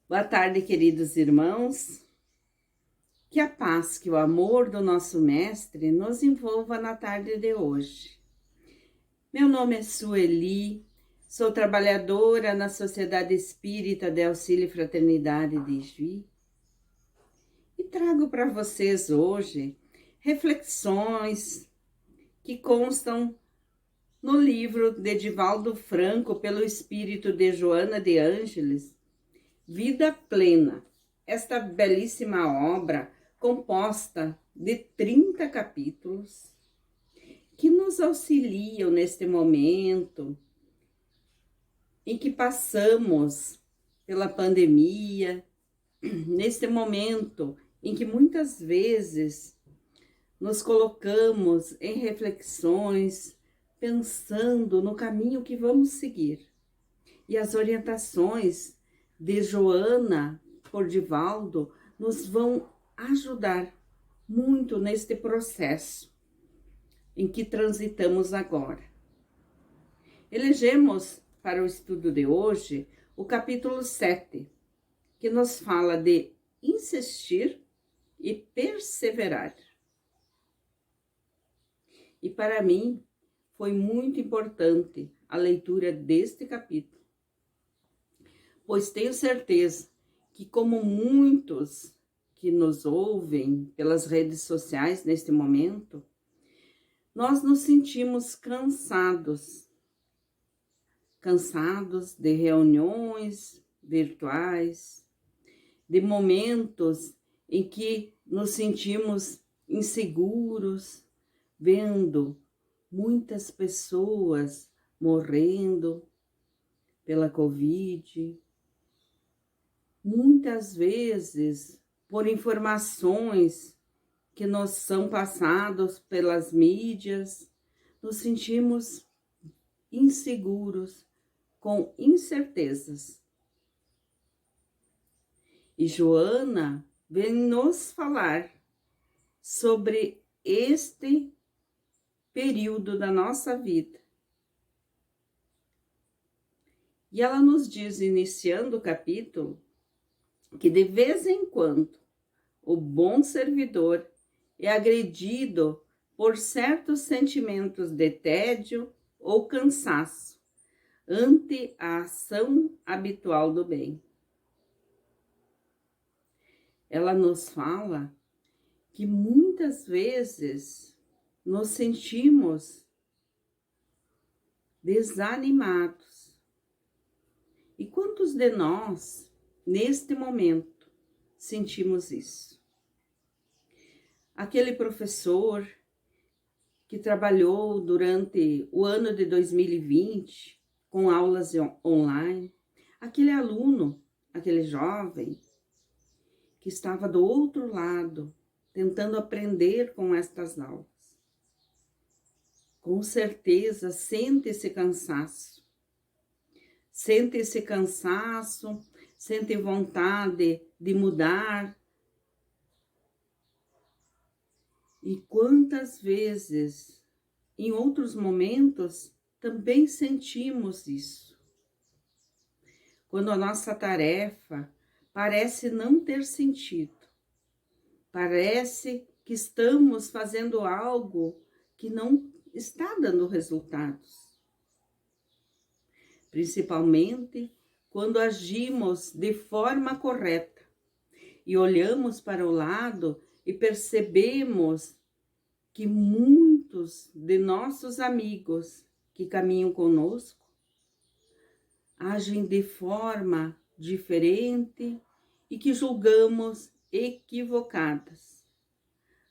Boa tarde, queridos irmãos. Que a paz, que o amor do nosso Mestre nos envolva na tarde de hoje. Meu nome é Sueli, sou trabalhadora na Sociedade Espírita de Auxílio e Fraternidade de Juí e trago para vocês hoje reflexões que constam no livro de Divaldo Franco, pelo espírito de Joana de Ângeles, Vida Plena. Esta belíssima obra, composta de 30 capítulos, que nos auxiliam neste momento em que passamos pela pandemia, neste momento em que muitas vezes nos colocamos em reflexões, pensando no caminho que vamos seguir. E as orientações de Joana por Divaldo nos vão ajudar muito neste processo em que transitamos agora. Elegemos para o estudo de hoje o capítulo 7, que nos fala de insistir e perseverar. E para mim foi muito importante a leitura deste capítulo, pois tenho certeza que, como muitos que nos ouvem pelas redes sociais neste momento, nós nos sentimos cansados de reuniões virtuais, de momentos em que nos sentimos inseguros, vendo muitas pessoas morrendo pela Covid, muitas vezes por informações que nos são passadas pelas mídias, nos sentimos inseguros, com incertezas. E Joana vem nos falar sobre este período da nossa vida. E ela nos diz, iniciando o capítulo, que de vez em quando o bom servidor é agredido por certos sentimentos de tédio ou cansaço ante a ação habitual do bem. Ela nos fala que muitas vezes nos sentimos desanimados. E quantos de nós, neste momento, sentimos isso? Aquele professor que trabalhou durante o ano de 2020 com aulas online, aquele aluno, aquele jovem que estava do outro lado, tentando aprender com estas aulas. Com certeza sente esse cansaço. Sente vontade de mudar. E quantas vezes, em outros momentos, também sentimos isso. Quando a nossa tarefa parece não ter sentido, parece que estamos fazendo algo que não está dando resultados. Principalmente quando agimos de forma correta e olhamos para o lado e percebemos que muitos de nossos amigos que caminham conosco agem de forma diferente e que julgamos equivocadas,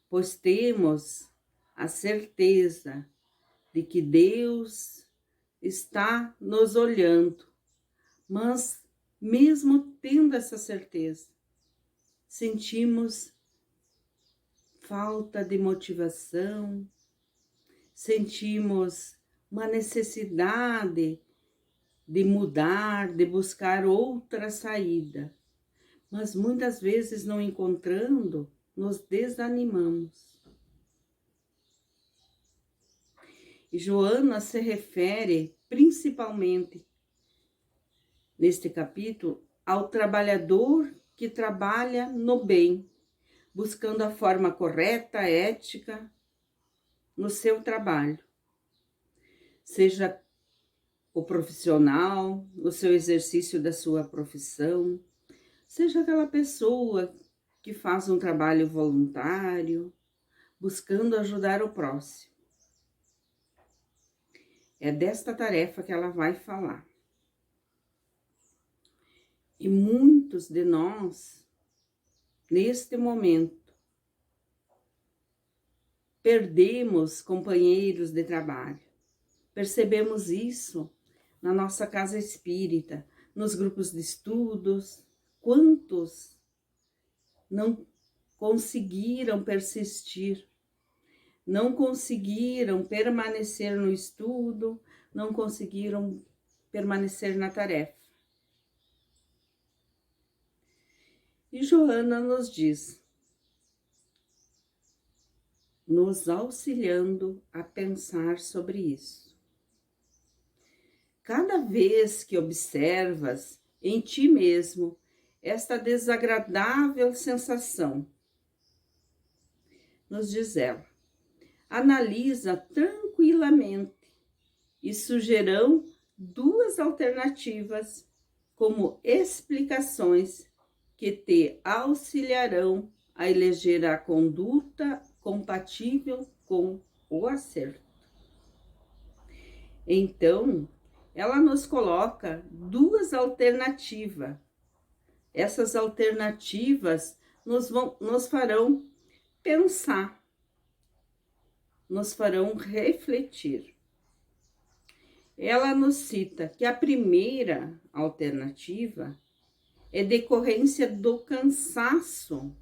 pois temos a certeza de que Deus está nos olhando, mas mesmo tendo essa certeza, sentimos falta de motivação, sentimos uma necessidade de mudar, de buscar outra saída, mas muitas vezes não encontrando, nos desanimamos. E Joana se refere principalmente neste capítulo ao trabalhador que trabalha no bem, buscando a forma correta, ética no seu trabalho. Seja o profissional, no seu exercício da sua profissão, seja aquela pessoa que faz um trabalho voluntário, buscando ajudar o próximo. É desta tarefa que ela vai falar. E muitos de nós, neste momento, perdemos companheiros de trabalho. Percebemos isso na nossa casa espírita, nos grupos de estudos. Quantos não conseguiram persistir, não conseguiram permanecer no estudo, não conseguiram permanecer na tarefa. E Joana nos diz, nos auxiliando a pensar sobre isso. Cada vez que observas em ti mesmo esta desagradável sensação, nos diz ela, analisa tranquilamente e sugerirão duas alternativas como explicações que te auxiliarão a eleger a conduta compatível com o acerto. Então, ela nos coloca duas alternativas. Essas alternativas nos farão pensar, nos farão refletir. Ela nos cita que a primeira alternativa é decorrência do cansaço.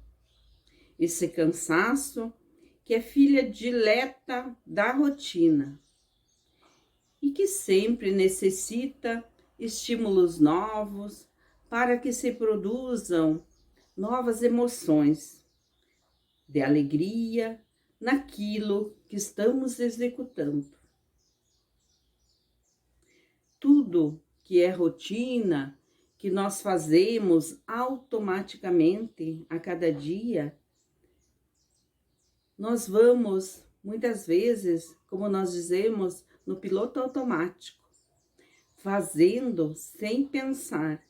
Esse cansaço que é filha dileta da rotina e que sempre necessita estímulos novos para que se produzam novas emoções de alegria naquilo que estamos executando. Tudo que é rotina, que nós fazemos automaticamente a cada dia, nós vamos, muitas vezes, como nós dizemos, no piloto automático, fazendo sem pensar.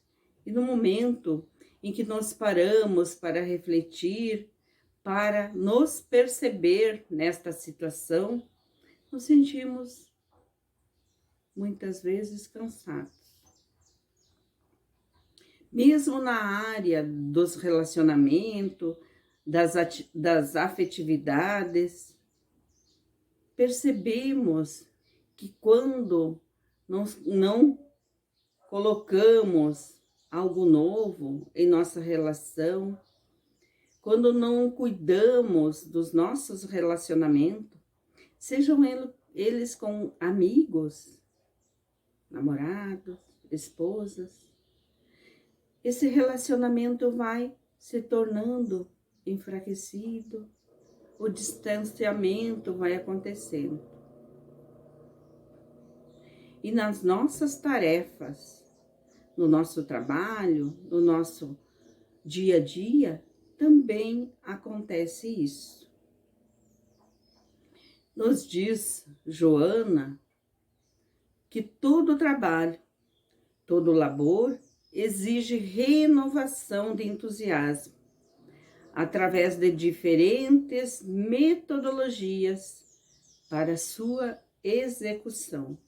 E no momento em que nós paramos para refletir, para nos perceber nesta situação, nos sentimos muitas vezes cansados. Mesmo na área dos relacionamentos, das afetividades, percebemos que quando não colocamos algo novo em nossa relação, quando não cuidamos dos nossos relacionamentos, sejam eles com amigos, namorados, esposas, esse relacionamento vai se tornando enfraquecido, o distanciamento vai acontecendo. E nas nossas tarefas, no nosso trabalho, no nosso dia a dia, também acontece isso. Nos diz Joana que todo trabalho, todo labor exige renovação de entusiasmo através de diferentes metodologias para sua execução.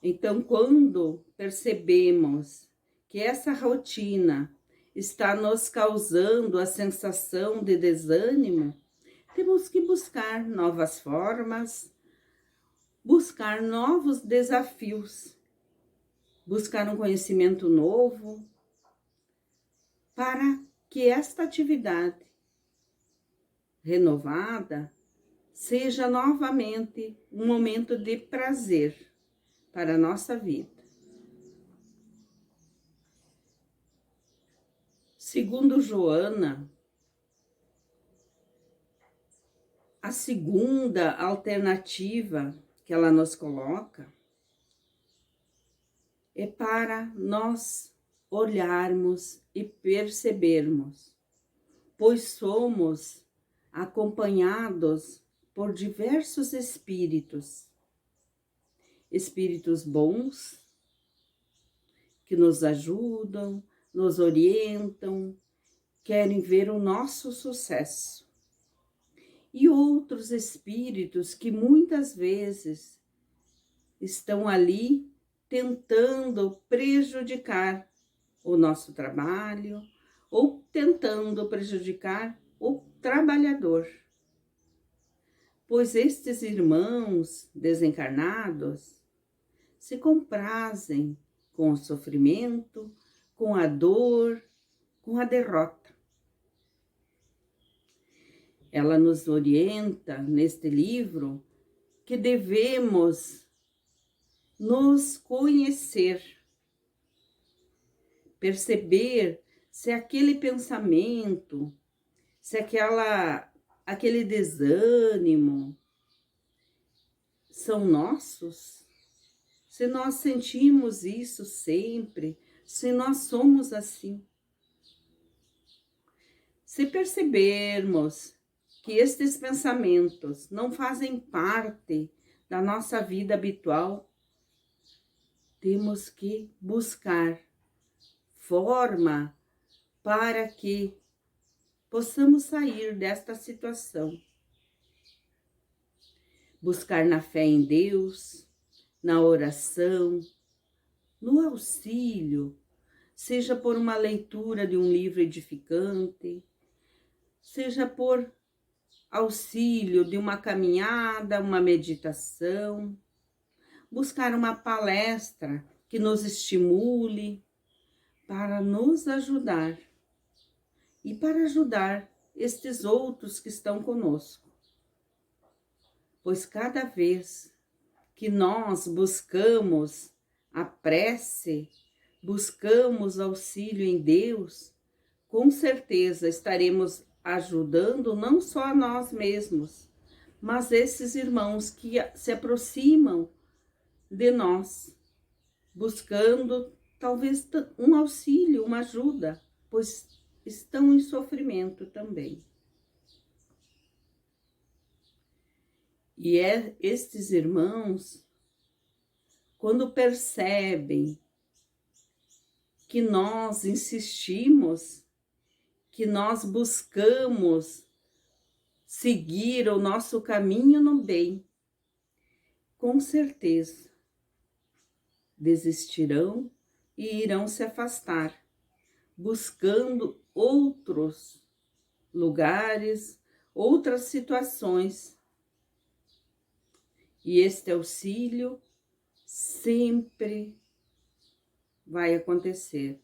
Então, quando percebemos que essa rotina está nos causando a sensação de desânimo, temos que buscar novas formas, buscar novos desafios, buscar um conhecimento novo, para que esta atividade renovada seja novamente um momento de prazer para a nossa vida. Segundo Joana, a segunda alternativa que ela nos coloca é para nós olharmos e percebermos, pois somos acompanhados por diversos espíritos, espíritos bons, que nos ajudam, nos orientam, querem ver o nosso sucesso. E outros espíritos que muitas vezes estão ali tentando prejudicar o nosso trabalho ou tentando prejudicar o trabalhador. Pois estes irmãos desencarnados se comprazem com o sofrimento, com a dor, com a derrota. Ela nos orienta neste livro que devemos nos conhecer, perceber se aquele pensamento, se aquele desânimo são nossos, se nós sentimos isso sempre, se nós somos assim. Se percebermos que estes pensamentos não fazem parte da nossa vida habitual, temos que buscar forma para que possamos sair desta situação. Buscar na fé em Deus, na oração, no auxílio, seja por uma leitura de um livro edificante, seja por auxílio de uma caminhada, uma meditação, buscar uma palestra que nos estimule para nos ajudar e para ajudar estes outros que estão conosco. Pois cada vez que nós buscamos a prece, buscamos auxílio em Deus, com certeza estaremos ajudando não só a nós mesmos, mas esses irmãos que se aproximam de nós, buscando talvez um auxílio, uma ajuda, pois estão em sofrimento também. E estes irmãos, quando percebem que nós insistimos, que nós buscamos seguir o nosso caminho no bem, com certeza desistirão e irão se afastar, buscando outros lugares, outras situações. E este auxílio sempre vai acontecer,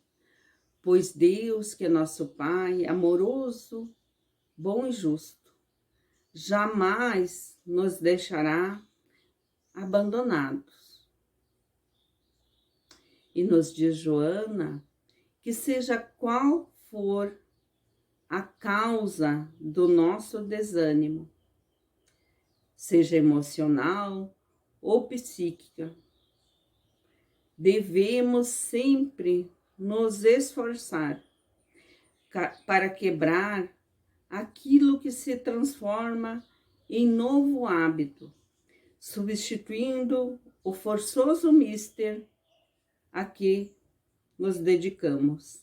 pois Deus, que é nosso Pai, amoroso, bom e justo, jamais nos deixará abandonados. E nos diz Joana, que seja qual for a causa do nosso desânimo, seja emocional ou psíquica, devemos sempre nos esforçar para quebrar aquilo que se transforma em novo hábito, substituindo o forçoso mister a que nos dedicamos.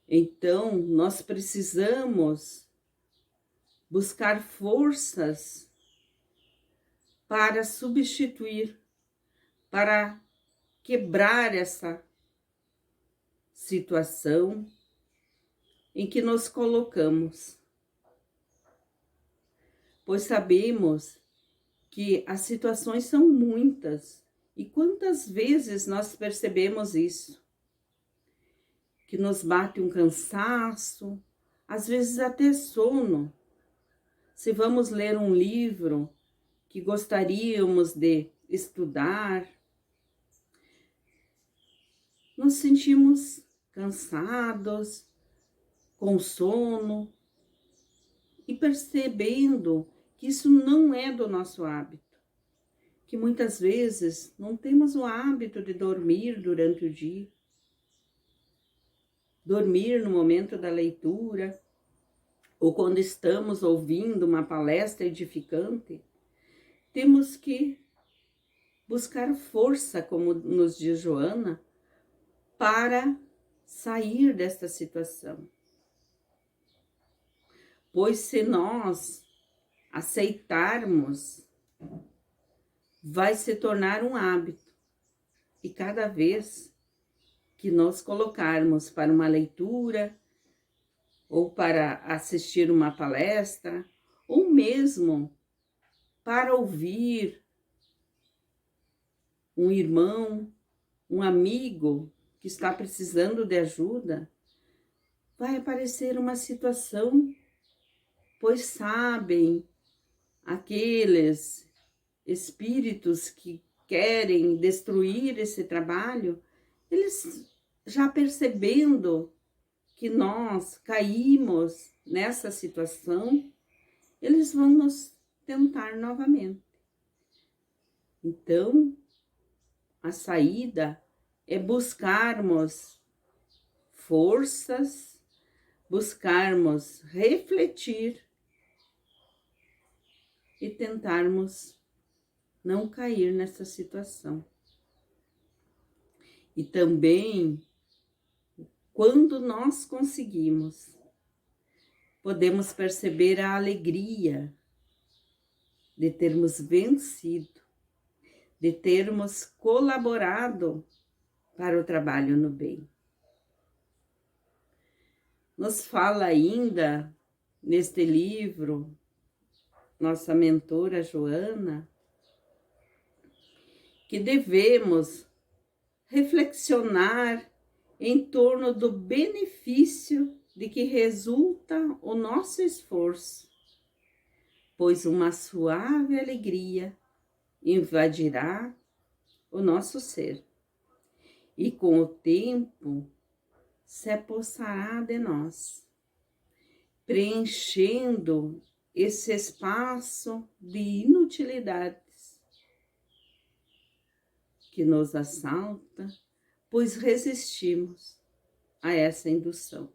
Então, nós precisamos buscar forças para substituir, para quebrar essa situação em que nos colocamos. Pois sabemos que as situações são muitas. E quantas vezes nós percebemos isso? Que nos bate um cansaço, às vezes até sono. Se vamos ler um livro que gostaríamos de estudar, nos sentimos cansados, com sono, e percebendo que isso não é do nosso hábito, que muitas vezes não temos o hábito de dormir durante o dia, dormir no momento da leitura, ou quando estamos ouvindo uma palestra edificante, temos que buscar força, como nos diz Joana, para sair desta situação. Pois se nós aceitarmos, vai se tornar um hábito. E cada vez que nós colocarmos para uma leitura, ou para assistir uma palestra, ou mesmo para ouvir um irmão, um amigo que está precisando de ajuda, vai aparecer uma situação, pois sabem aqueles espíritos que querem destruir esse trabalho, eles já percebendo que nós caímos nessa situação, eles vão nos tentar novamente. Então, a saída é buscarmos forças, buscarmos refletir e tentarmos não cair nessa situação. E também, quando nós conseguimos, podemos perceber a alegria de termos vencido, de termos colaborado para o trabalho no bem. Nos fala ainda, neste livro, nossa mentora Joana, que devemos reflexionar em torno do benefício de que resulta o nosso esforço, pois uma suave alegria invadirá o nosso ser e com o tempo se apossará de nós, preenchendo esse espaço de inutilidades que nos assalta, pois resistimos a essa indução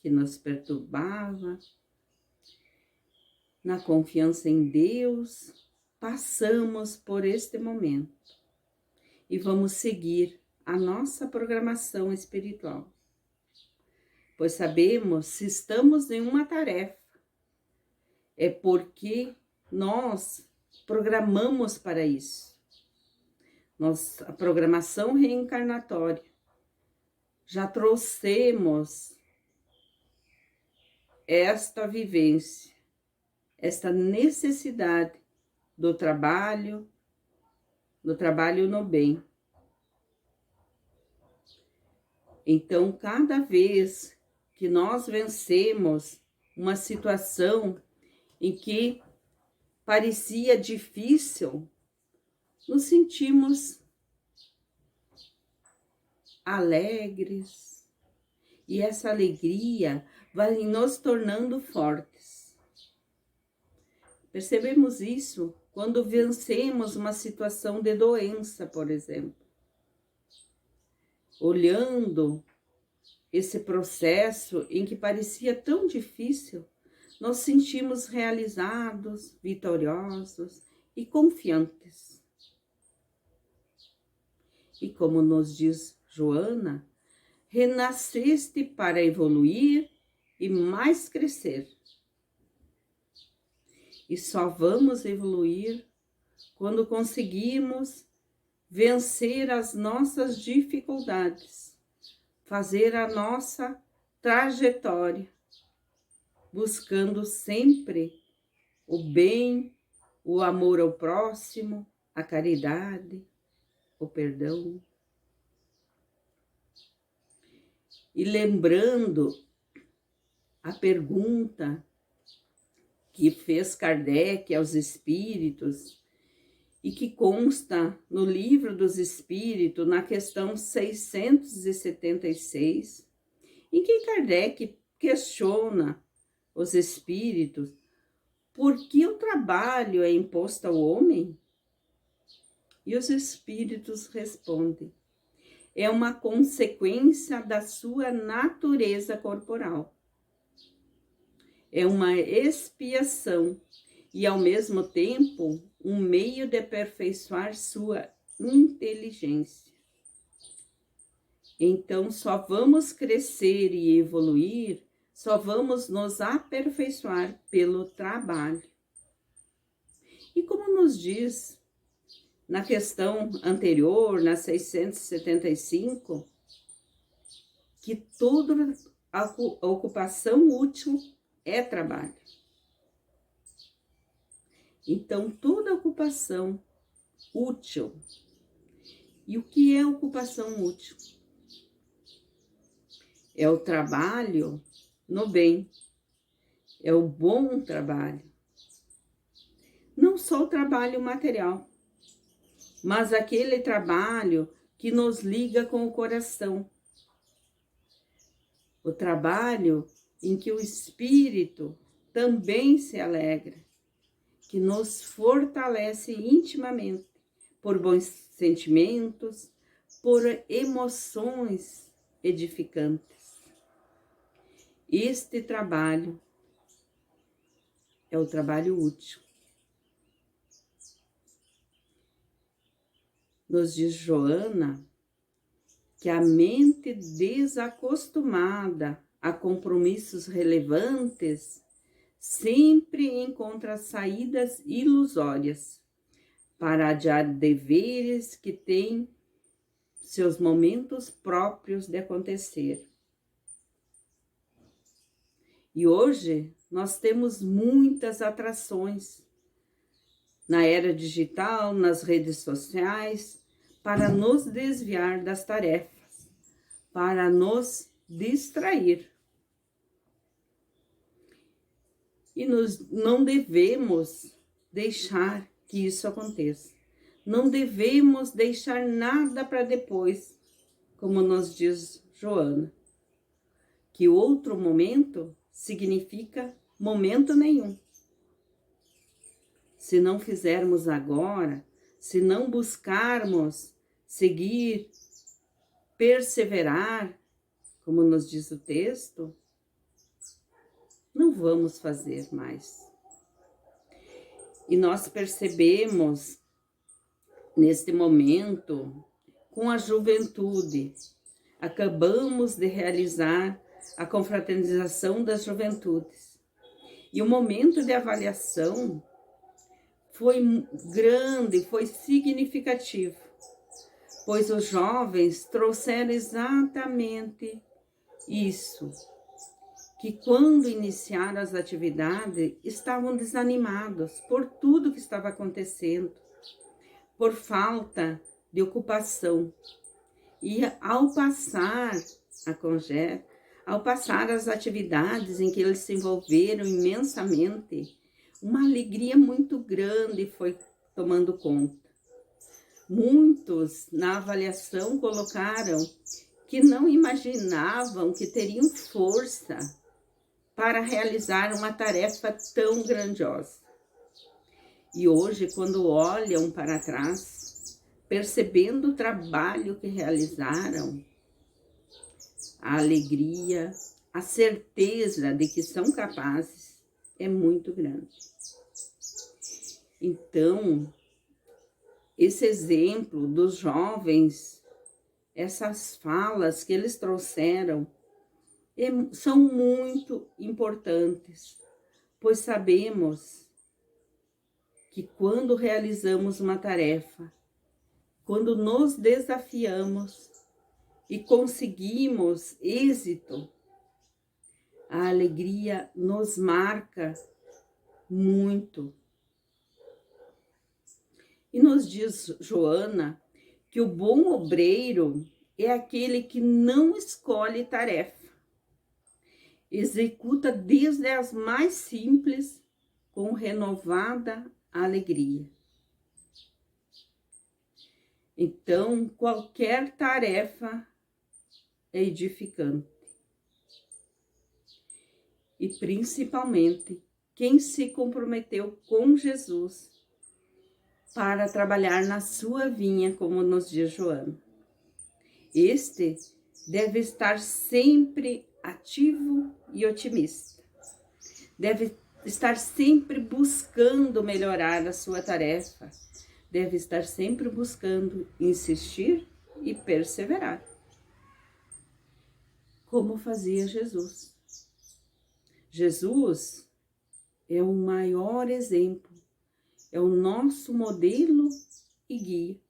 que nos perturbava. Na confiança em Deus, passamos por este momento e vamos seguir a nossa programação espiritual, pois sabemos se estamos em uma tarefa, é porque nós programamos para isso. A programação reencarnatória, já trouxemos esta vivência, esta necessidade do trabalho no bem. Então, cada vez que nós vencemos uma situação em que parecia difícil, nos sentimos alegres, e essa alegria vai nos tornando fortes. Percebemos isso quando vencemos uma situação de doença, por exemplo. Olhando esse processo em que parecia tão difícil, nós sentimos realizados, vitoriosos e confiantes. E como nos diz Joana, renasceste para evoluir e mais crescer. E só vamos evoluir quando conseguimos vencer as nossas dificuldades, fazer a nossa trajetória, buscando sempre o bem, o amor ao próximo, a caridade, o perdão. E lembrando a pergunta que fez Kardec aos espíritos e que consta no Livro dos Espíritos, na questão 676, em que Kardec questiona os espíritos por que o trabalho é imposto ao homem? E os espíritos respondem: é uma consequência da sua natureza corporal. É uma expiação e, ao mesmo tempo, um meio de aperfeiçoar sua inteligência. Então, só vamos crescer e evoluir, só vamos nos aperfeiçoar pelo trabalho. E como nos diz na questão anterior, na 675, que toda a ocupação útil é trabalho. Então, toda ocupação útil. E o que é ocupação útil? É o trabalho no bem, é o bom trabalho. Não só o trabalho material, mas aquele trabalho que nos liga com o coração. O trabalho em que o espírito também se alegra, que nos fortalece intimamente por bons sentimentos, por emoções edificantes. Este trabalho é o trabalho útil. Nos diz Joana que a mente desacostumada a compromissos relevantes sempre encontra saídas ilusórias para adiar deveres que têm seus momentos próprios de acontecer. E hoje nós temos muitas atrações na era digital, nas redes sociais, para nos desviar das tarefas, para nos distrair. E não devemos deixar que isso aconteça. Não devemos deixar nada para depois, como nos diz Joana, que outro momento significa momento nenhum. Se não fizermos agora, se não buscarmos seguir, perseverar, como nos diz o texto, não vamos fazer mais. E nós percebemos neste momento, com a juventude, acabamos de realizar a confraternização das juventudes. E o momento de avaliação foi grande, foi significativo, pois os jovens trouxeram exatamente isso, que quando iniciaram as atividades, estavam desanimados por tudo que estava acontecendo, por falta de ocupação. E ao passar as atividades em que eles se envolveram imensamente, uma alegria muito grande foi tomando conta. Muitos, na avaliação, colocaram que não imaginavam que teriam força para realizar uma tarefa tão grandiosa. E hoje, quando olham para trás, percebendo o trabalho que realizaram, a alegria, a certeza de que são capazes é muito grande. Então, esse exemplo dos jovens, essas falas que eles trouxeram, são muito importantes, pois sabemos que quando realizamos uma tarefa, quando nos desafiamos e conseguimos êxito, a alegria nos marca muito. E nos diz Joana que o bom obreiro é aquele que não escolhe tarefa, executa desde as mais simples com renovada alegria. Então, qualquer tarefa é edificante. E principalmente quem se comprometeu com Jesus para trabalhar na sua vinha, como nos diz Joana. Este deve estar sempre ativo e otimista. Deve estar sempre buscando melhorar a sua tarefa. Deve estar sempre buscando insistir e perseverar, como fazia Jesus. Jesus é o maior exemplo, é o nosso modelo e guia.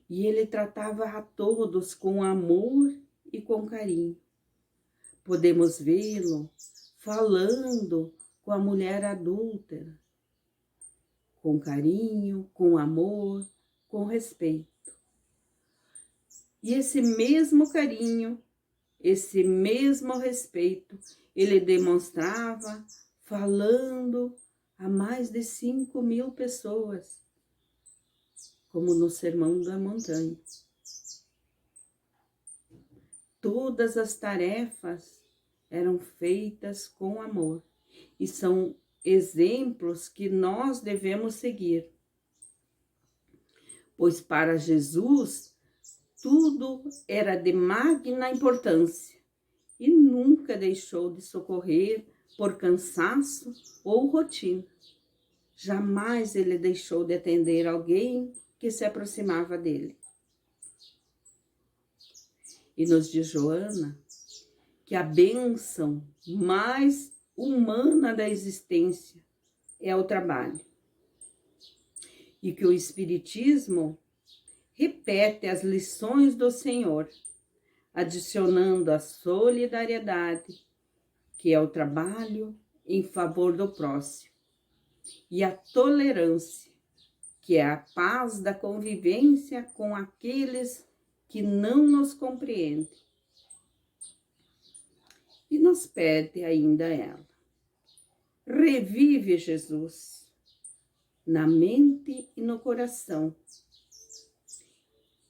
E ele tratava a todos com amor e com carinho. Podemos vê-lo falando com a mulher adúltera, com carinho, com amor, com respeito. E esse mesmo carinho, esse mesmo respeito, ele demonstrava falando a mais de 5.000 pessoas, como no Sermão da Montanha. Todas as tarefas eram feitas com amor e são exemplos que nós devemos seguir. Pois para Jesus, tudo era de magna importância e nunca deixou de socorrer por cansaço ou rotina. Jamais ele deixou de atender alguém que se aproximava dele. E nos diz Joana que a bênção mais humana da existência é o trabalho. E que o Espiritismo repete as lições do Senhor, adicionando a solidariedade, que é o trabalho em favor do próximo, e a tolerância, que é a paz da convivência com aqueles que não nos compreendem. E nos pede ainda ela: revive Jesus na mente e no coração,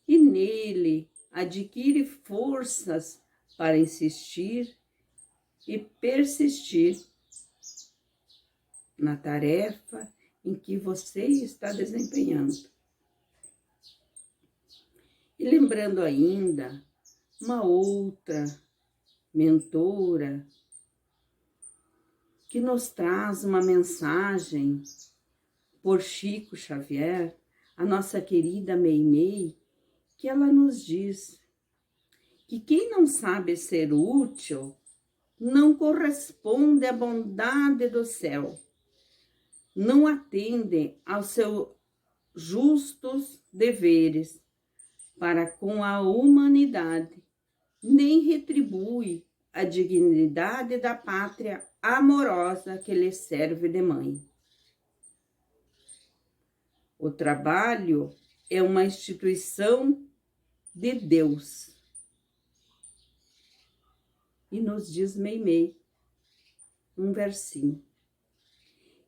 e nele adquire forças para insistir e persistir na tarefa em que você está desempenhando. E lembrando ainda uma outra mentora que nos traz uma mensagem por Chico Xavier, a nossa querida Meimei, que ela nos diz que quem não sabe ser útil não corresponde à bondade do céu, não atende aos seus justos deveres para com a humanidade, nem retribui a dignidade da pátria amorosa que lhe serve de mãe. O trabalho é uma instituição de Deus. E nos diz Meimei, um versinho: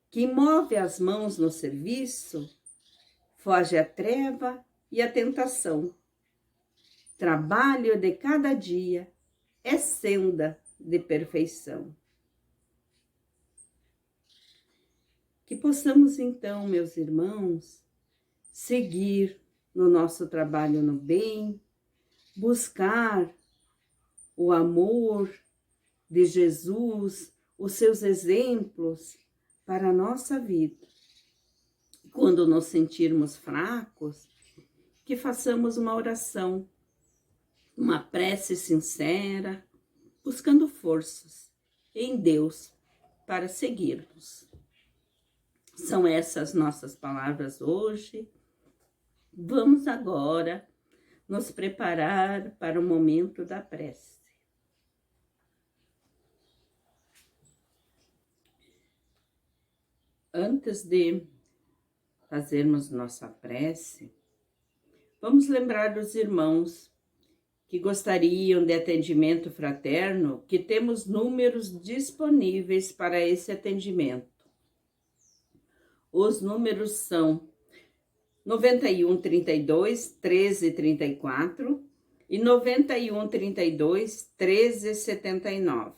quem move as mãos no serviço, foge à treva e à tentação. Trabalho de cada dia é senda de perfeição. Que possamos então, meus irmãos, seguir no nosso trabalho no bem, buscar o amor de Jesus, os seus exemplos para a nossa vida. Quando nos sentirmos fracos, que façamos uma oração, uma prece sincera, buscando forças em Deus para seguirmos. São essas nossas palavras hoje. Vamos agora nos preparar para o momento da prece. Antes de fazermos nossa prece, vamos lembrar dos irmãos que gostariam de atendimento fraterno, que temos números disponíveis para esse atendimento. Os números são 91 32 13 34 e 91 32 13 79.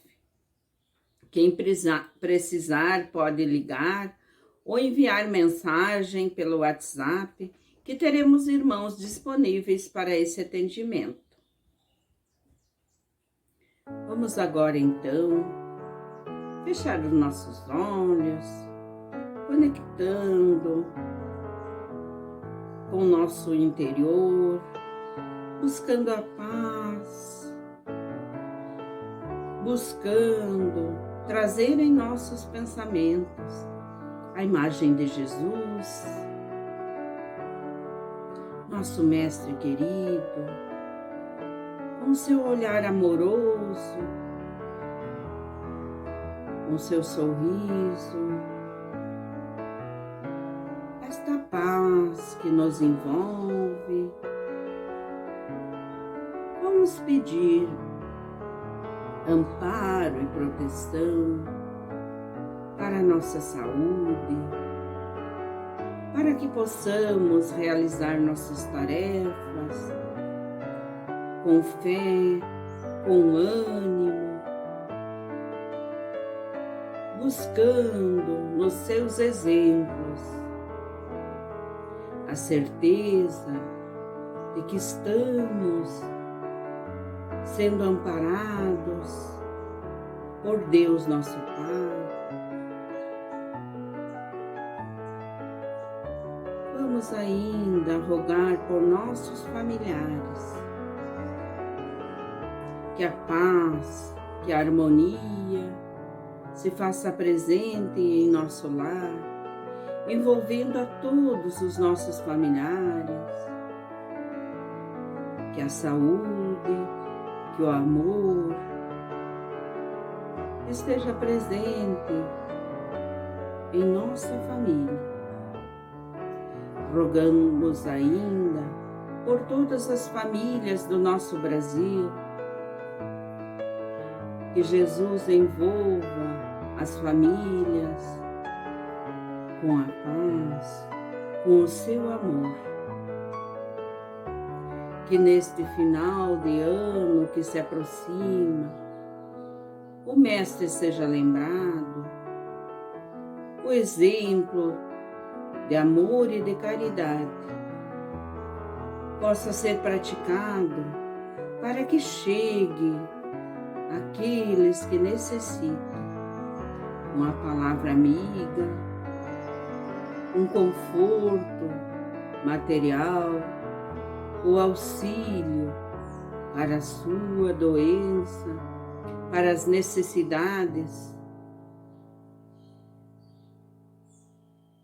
Quem precisar pode ligar ou enviar mensagem pelo WhatsApp, que teremos irmãos disponíveis para esse atendimento. Vamos agora então fechar os nossos olhos, conectando com o nosso interior, buscando a paz, buscando trazer em nossos pensamentos a imagem de Jesus, nosso Mestre querido, com seu olhar amoroso, com seu sorriso, esta paz que nos envolve. Vamos pedir amparo e proteção para a nossa saúde, para que possamos realizar nossas tarefas com fé, com ânimo, buscando nos seus exemplos a certeza de que estamos sendo amparados por Deus nosso Pai. Vamos ainda rogar por nossos familiares, que a paz, que a harmonia se faça presente em nosso lar, envolvendo a todos os nossos familiares, que a saúde, que o amor esteja presente em nossa família. Rogamos ainda por todas as famílias do nosso Brasil, que Jesus envolva as famílias com a paz, com o seu amor. Que neste final de ano que se aproxima, o Mestre seja lembrado, o exemplo de amor e de caridade possa ser praticado para que chegue àqueles que necessitam uma palavra amiga, um conforto material, o auxílio para a sua doença, para as necessidades.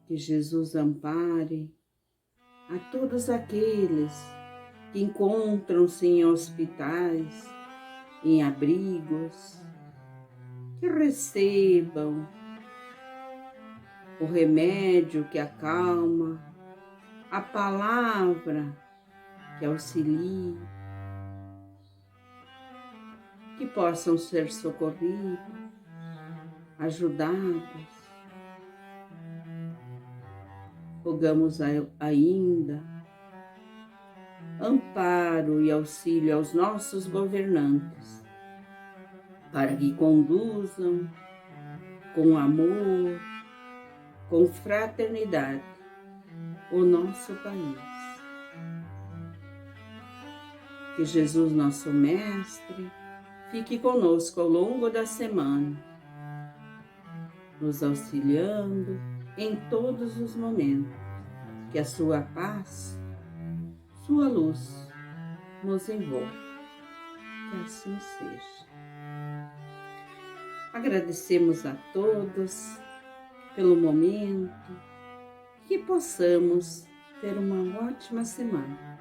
Que Jesus ampare a todos aqueles que encontram-se em hospitais, em abrigos, que recebam o remédio que acalma, a palavra que auxilie, que possam ser socorridos, ajudados. Rogamos ainda amparo e auxílio aos nossos governantes, para que conduzam com amor, com fraternidade o nosso país. Que Jesus, nosso Mestre, fique conosco ao longo da semana, nos auxiliando em todos os momentos. Que a sua paz, sua luz nos envolva. Que assim seja. Agradecemos a todos pelo momento, que possamos ter uma ótima semana.